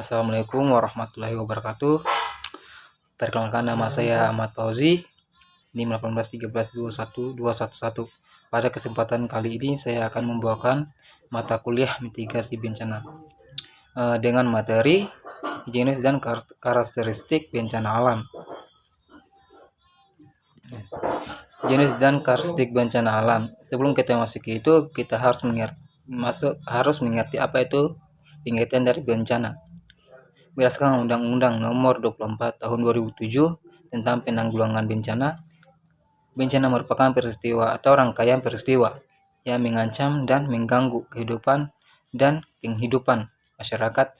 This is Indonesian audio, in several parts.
Assalamualaikum warahmatullahi wabarakatuh. Perkenalkan, nama saya Ahmad Fauzi, NIM 18132111. Pada kesempatan kali ini saya akan membawakan mata kuliah mitigasi bencana dengan materi jenis dan karakteristik bencana alam. Jenis dan karakteristik bencana alam. Sebelum kita masuk ke itu, kita harus mengerti apa itu pengertian dari bencana. Berdasarkan Undang-Undang Nomor 24 Tahun 2007 tentang Penanggulangan Bencana, bencana merupakan peristiwa atau rangkaian peristiwa yang mengancam dan mengganggu kehidupan dan penghidupan masyarakat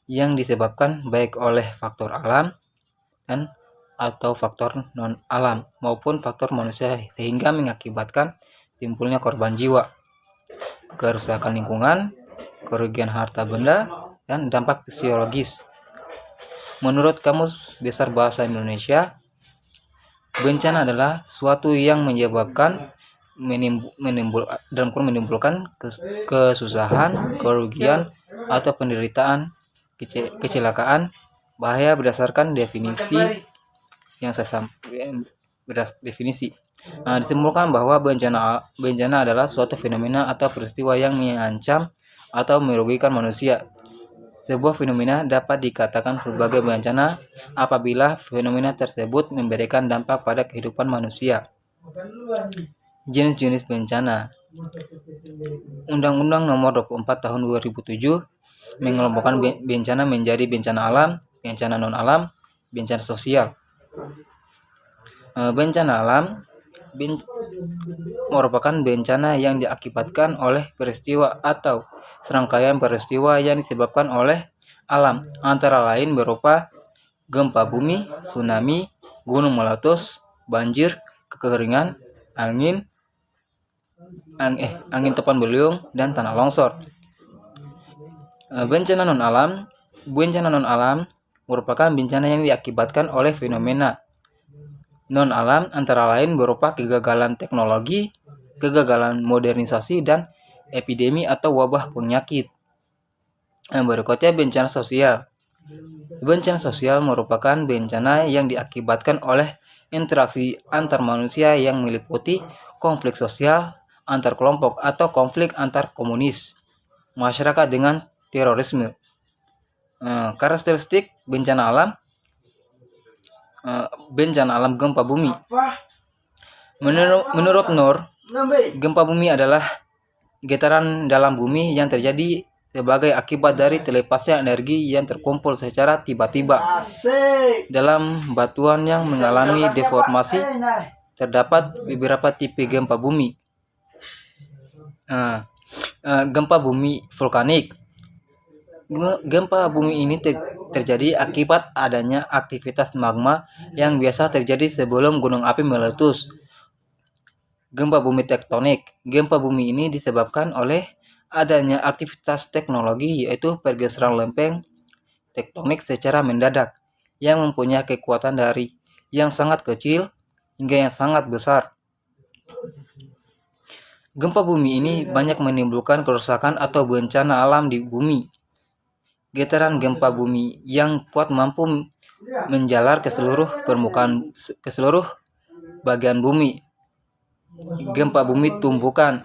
yang disebabkan baik oleh faktor alam dan atau faktor non-alam maupun faktor manusia, sehingga mengakibatkan timbulnya korban jiwa, kerusakan lingkungan, kerugian harta benda, dan dampak fisiologis. Menurut Kamus Besar Bahasa Indonesia, bencana adalah suatu yang menyebabkan menimbulkan kesusahan, kerugian, atau penderitaan, kecelakaan, bahaya berdasarkan definisi yang saya disimpulkan bahwa bencana adalah suatu fenomena atau peristiwa yang mengancam atau merugikan manusia. Sebuah fenomena dapat dikatakan sebagai bencana apabila fenomena tersebut memberikan dampak pada kehidupan manusia. Jenis-jenis bencana. Undang-Undang Nomor 24 Tahun 2007 mengelompokkan bencana menjadi bencana alam, bencana non-alam, bencana sosial. Bencana alam merupakan bencana yang diakibatkan oleh peristiwa atau serangkaian peristiwa yang disebabkan oleh alam, antara lain berupa gempa bumi, tsunami, gunung meletus, banjir, kekeringan, angin topan beliung, dan tanah longsor. Bencana non-alam merupakan bencana yang diakibatkan oleh fenomena non-alam, antara lain berupa kegagalan teknologi, kegagalan modernisasi, dan epidemi atau wabah penyakit. Berikutnya bencana sosial. Bencana sosial merupakan bencana yang diakibatkan oleh interaksi antar manusia yang meliputi konflik sosial antar kelompok atau konflik antar komunis masyarakat dengan terorisme. Karakteristik bencana alam. Bencana alam gempa bumi. Menurut Nur, gempa bumi adalah getaran dalam bumi yang terjadi sebagai akibat dari telepasnya energi yang terkumpul secara tiba-tiba dalam batuan yang mengalami deformasi. Terdapat beberapa tipe gempa bumi. Gempa bumi vulkanik. Gempa bumi ini terjadi akibat adanya aktivitas magma yang biasa terjadi sebelum gunung api meletus. Gempa bumi tektonik. Gempa bumi ini disebabkan oleh adanya aktivitas teknologi, yaitu pergeseran lempeng tektonik secara mendadak yang mempunyai kekuatan dari yang sangat kecil hingga yang sangat besar. Gempa bumi ini banyak menimbulkan kerusakan atau bencana alam di bumi. Getaran gempa bumi yang kuat mampu menjalar ke seluruh bagian bumi. Gempa bumi tumbukan.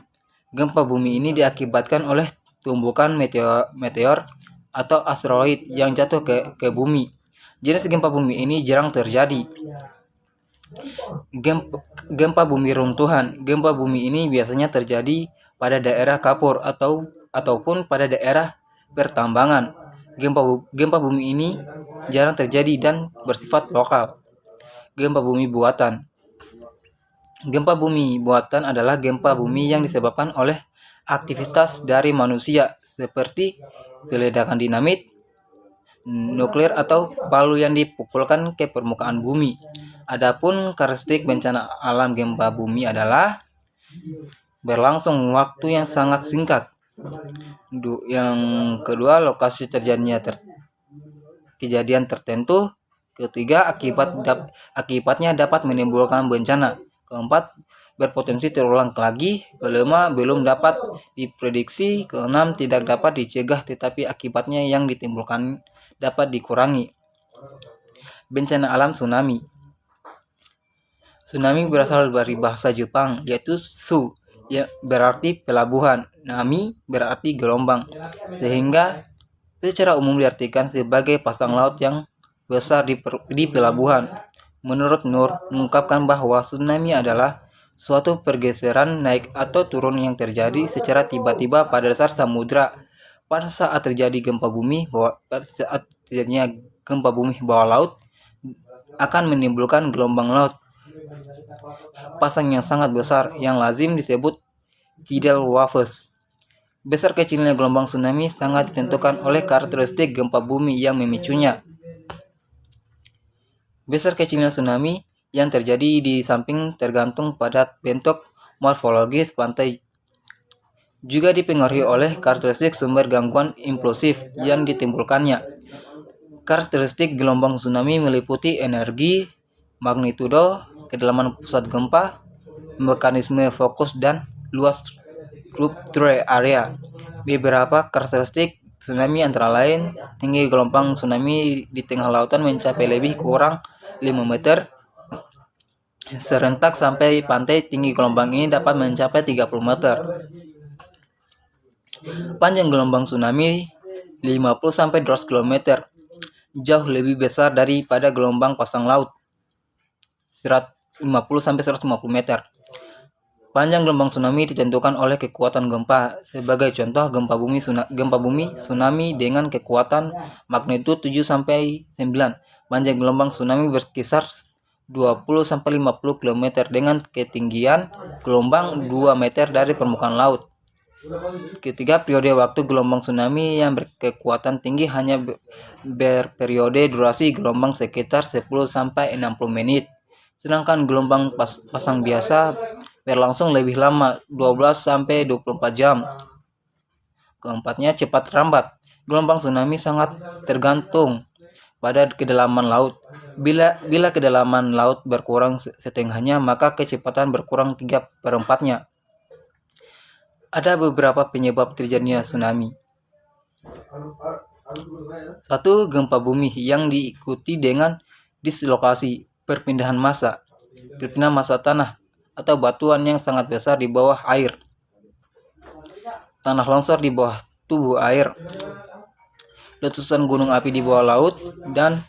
Gempa bumi ini diakibatkan oleh tumbukan meteor atau asteroid yang jatuh ke bumi. Jenis gempa bumi ini jarang terjadi. Gempa bumi runtuhan. Gempa bumi ini biasanya terjadi pada daerah kapur ataupun pada daerah pertambangan. Gempa bumi ini jarang terjadi dan bersifat lokal. Gempa bumi buatan. Gempa bumi buatan adalah gempa bumi yang disebabkan oleh aktivitas dari manusia seperti peledakan dinamit, nuklir, atau palu yang dipukulkan ke permukaan bumi. Adapun karakteristik bencana alam gempa bumi adalah berlangsung waktu yang sangat singkat. Yang kedua, lokasi terjadinya kejadian tertentu. Ketiga, akibatnya dapat menimbulkan bencana. Keempat, berpotensi terulang lagi. Kelima, belum dapat diprediksi. Keenam, tidak dapat dicegah tetapi akibatnya yang ditimbulkan dapat dikurangi. Bencana alam tsunami. Tsunami berasal dari bahasa Jepang, yaitu su, yang berarti pelabuhan, nami berarti gelombang, sehingga secara umum diartikan sebagai pasang laut yang besar di pelabuhan. Menurut Nur, mengungkapkan bahwa tsunami adalah suatu pergeseran naik atau turun yang terjadi secara tiba-tiba pada dasar samudra. Pada saat terjadinya gempa bumi bawah laut akan menimbulkan gelombang laut pasang yang sangat besar yang lazim disebut tidal waves. Besar kecilnya gelombang tsunami sangat ditentukan oleh karakteristik gempa bumi yang memicunya. Besar kecilnya tsunami yang terjadi di samping tergantung pada bentuk morfologis pantai. Juga dipengaruhi oleh karakteristik sumber gangguan implosif yang ditimbulkannya. Karakteristik gelombang tsunami meliputi energi, magnitudo, kedalaman pusat gempa, mekanisme fokus, dan luas rupture area. Beberapa karakteristik tsunami antara lain, tinggi gelombang tsunami di tengah lautan mencapai lebih kurang 5 meter. Serentak sampai pantai, tinggi gelombang ini dapat mencapai 30 meter. Panjang gelombang tsunami 50-200 km, jauh lebih besar daripada gelombang pasang laut 50-150 meter. Panjang gelombang tsunami ditentukan oleh kekuatan gempa. Sebagai contoh, gempa bumi tsunami dengan kekuatan magnitudo 7-9. Panjang gelombang tsunami berkisar 20-50 km dengan ketinggian gelombang 2 meter dari permukaan laut. Ketiga, periode waktu gelombang tsunami yang berkekuatan tinggi hanya berperiode durasi gelombang sekitar 10-60 menit. Sedangkan gelombang pasang biasa berlangsung lebih lama, 12-24 jam. Keempatnya, cepat lambat. Gelombang tsunami sangat tergantung pada kedalaman laut. Bila kedalaman laut berkurang setengahnya, maka kecepatan berkurang 3/4-nya. Ada beberapa penyebab terjadinya tsunami. 1. Gempa bumi yang diikuti dengan dislokasi, perpindahan massa tanah atau batuan yang sangat besar di bawah air, tanah longsor di bawah tubuh air, letusan gunung api di bawah laut, dan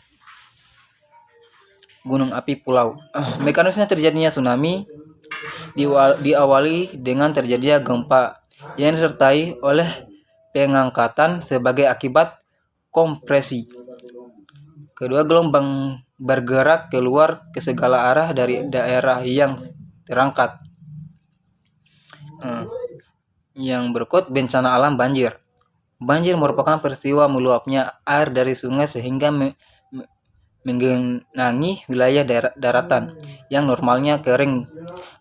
gunung api pulau. Mekanisme terjadinya tsunami diawali dengan terjadinya gempa yang disertai oleh pengangkatan sebagai akibat kompresi. Kedua, gelombang bergerak keluar ke segala arah dari daerah yang terangkat. Yang berikut, bencana alam banjir. Banjir merupakan peristiwa meluapnya air dari sungai sehingga menggenangi wilayah daratan yang normalnya kering.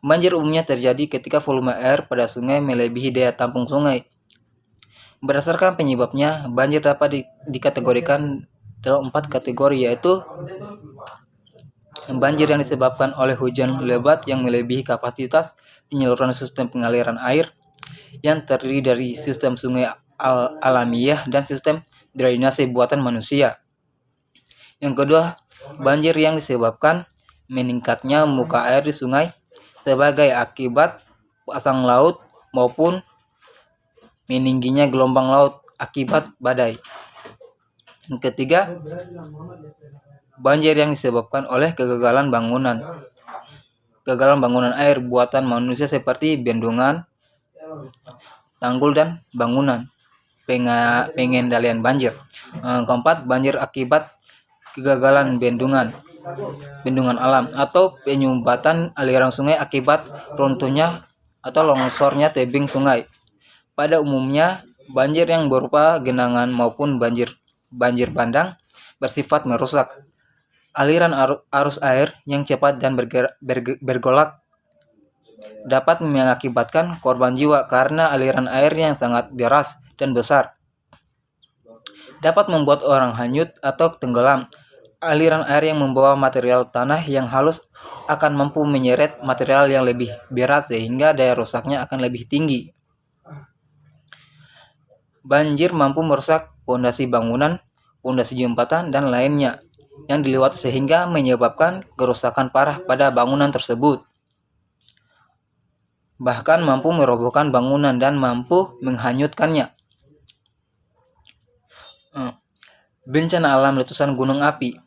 Banjir umumnya terjadi ketika volume air pada sungai melebihi daya tampung sungai. Berdasarkan penyebabnya, banjir dapat dikategorikan dalam 4 kategori, yaitu banjir yang disebabkan oleh hujan lebat yang melebihi kapasitas penyaluran sistem pengaliran air yang terdiri dari sistem sungai alamiah dan sistem drainase buatan manusia. Yang kedua, banjir yang disebabkan meningkatnya muka air di sungai sebagai akibat pasang laut maupun meningginya gelombang laut akibat badai. Yang ketiga, banjir yang disebabkan oleh kegagalan bangunan air buatan manusia seperti bendungan, tanggul, dan bangunan pengendalian banjir. Keempat, banjir akibat kegagalan bendungan alam atau penyumbatan aliran sungai akibat runtuhnya atau longsornya tebing sungai. Pada umumnya, banjir yang berupa genangan maupun banjir bandang bersifat merusak. Aliran arus air yang cepat dan bergolak dapat mengakibatkan korban jiwa karena aliran air yang sangat deras dan besar dapat membuat orang hanyut atau tenggelam. Aliran air yang membawa material tanah yang halus akan mampu menyeret material yang lebih berat sehingga daya rusaknya akan lebih tinggi. Banjir mampu merusak fondasi bangunan, pondasi jembatan, dan lainnya yang dilewati sehingga menyebabkan kerusakan parah pada bangunan tersebut. Bahkan mampu merobohkan bangunan dan mampu menghanyutkannya. Bencana alam letusan gunung api.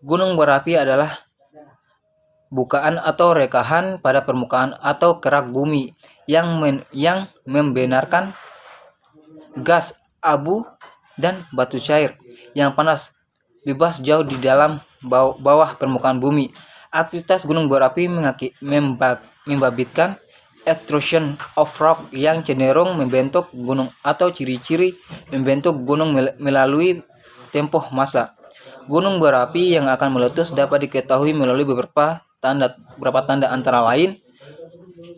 Gunung berapi adalah bukaan atau rekahan pada permukaan atau kerak bumi yang membenarkan gas, abu, dan batu cair yang panas bebas jauh di dalam bawah permukaan bumi. Aktivitas gunung berapi membabitkan extrusion of rock yang cenderung membentuk gunung atau ciri-ciri membentuk gunung melalui tempoh masa. Gunung berapi yang akan meletus dapat diketahui melalui beberapa tanda antara lain: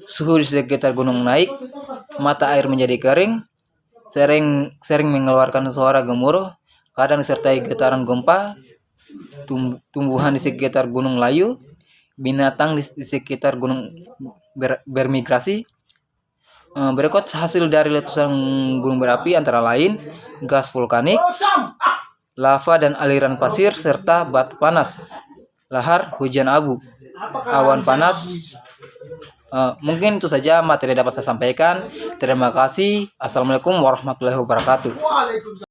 suhu di sekitar gunung naik, mata air menjadi kering, sering mengeluarkan suara gemuruh, kadang disertai getaran gempa, tumbuhan di sekitar gunung layu, binatang di sekitar gunung bermigrasi. Berikut hasil dari letusan gunung berapi antara lain: gas vulkanik, lava dan aliran pasir, serta batu panas, lahar, hujan abu, awan panas. Mungkin itu saja materi dapat saya sampaikan. Terima kasih. Assalamualaikum warahmatullahi wabarakatuh.